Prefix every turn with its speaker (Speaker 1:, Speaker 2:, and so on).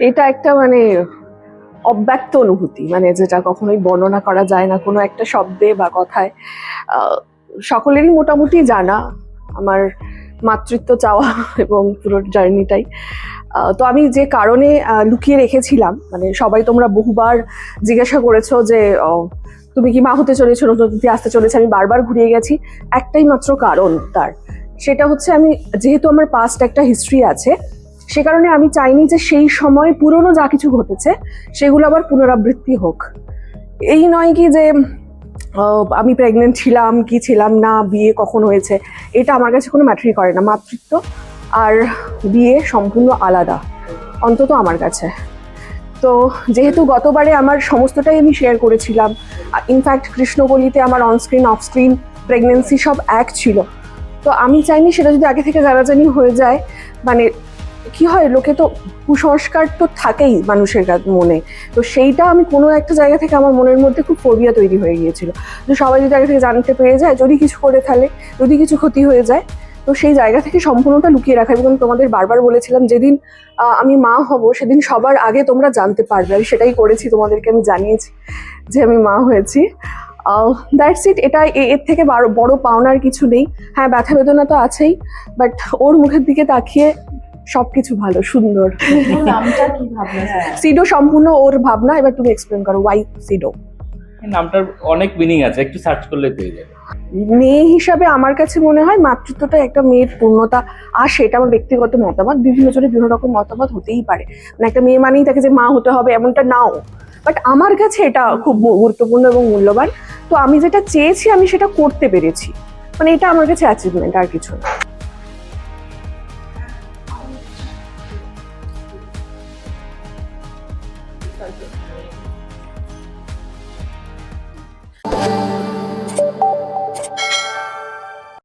Speaker 1: এটা একটা মানে অব্যক্ত অনুভূতি, মানে যেটা কখনোই বর্ণনা করা যায় না কোনো একটা শব্দে বা কথায়। সকলেরই মোটামুটি জানা আমার মাতৃত্ব চাওয়া এবং পুরো জার্নিটাই। তো আমি যে কারণে লুকিয়ে রেখেছিলাম, মানে সবাই তোমরা বহুবার জিজ্ঞাসা করেছো যে তুমি কি মা হতে চলেছো, নতুন অতিথি আসতে চলেছে, আমি বারবার ঘুরিয়ে গেছি। একটাই মাত্র কারণ তার, সেটা হচ্ছে আমি যেহেতু আমার পাস্ট একটা হিস্ট্রি আছে, সে কারণে আমি চাইনি যে সেই সময় পুরনো যা কিছু ঘটেছে সেগুলো আবার পুনরাবৃত্তি হোক। এই নয় কি যে আমি প্রেগনেন্ট ছিলাম কি ছিলাম না, বিয়ে কখন হয়েছে, এটা আমার কাছে কোনো ম্যাটারই করে না। মাতৃত্ব আর বিয়ে সম্পূর্ণ আলাদা, অন্তত আমার কাছে। তো যেহেতু গতবারে আমার সমস্তটাই আমি শেয়ার করেছিলাম, ইনফ্যাক্ট কৃষ্ণবলিতে আমার অনস্ক্রিন অফ স্ক্রিন প্রেগনেন্সি সব এক ছিল, তো আমি চাইনি সেটা যদি আগে থেকে জানাজানি হয়ে যায়, মানে কি হয়, লোকে তো কুসংস্কার তো থাকেই মানুষের মনে, তো সেইটা আমি কোনো একটা জায়গা থেকে আমার মনের মধ্যে খুব ফোবিয়া তৈরি হয়ে গিয়েছিল যে সবাই যদি আগে থেকে জানতে পেরে যায়, যদি কিছু করে ফেলে, যদি কিছু ক্ষতি হয়ে যায়, তো সেই জায়গা থেকে সম্পূর্ণটা লুকিয়ে রাখা। এবং তোমাদের বারবার বলেছিলাম যেদিন আমি মা হব সেদিন সবার আগে তোমরা জানতে পারবে, আমি সেটাই করেছি, তোমাদেরকে আমি জানিয়েছি যে আমি মা হয়েছি। That's it. এটা এর থেকে বড় পাওনার কিছু নেই। হ্যাঁ, ব্যথা বেদনা তো আছেই, বাট ওর মুখের দিকে তাকিয়ে সবকিছু ভালো সুন্দর।
Speaker 2: নামটা কি ভাবনা?
Speaker 1: সিডো সম্পূর্ণ ওর ভাবনা। এবার তুমি এক্সপ্লেন করো ওয়াই সিডো।
Speaker 3: নামটার অনেক মিনিং আছে, একটু সার্চ করলে পেয়ে যাবে।
Speaker 1: মেয়ে হিসাবে আমার কাছে মনে হয় মাতৃত্বটা একটা মেয়ের পূর্ণতা, আর সেটা আমার ব্যক্তিগত মতামত। বিভিন্ন জনের বিভিন্ন রকম মতামত হতেই পারে, মানে একটা মেয়ে মানেই তাকে যে মা হতে হবে এমনটা নাও, বাট আমার কাছে এটা খুব গুরুত্বপূর্ণ এবং মূল্যবান। তো আমি যেটা চেয়েছি আমি সেটা করতে পেরেছি, মানে এটা আমার কাছে অ্যাচিভমেন্ট, আর কিছু না।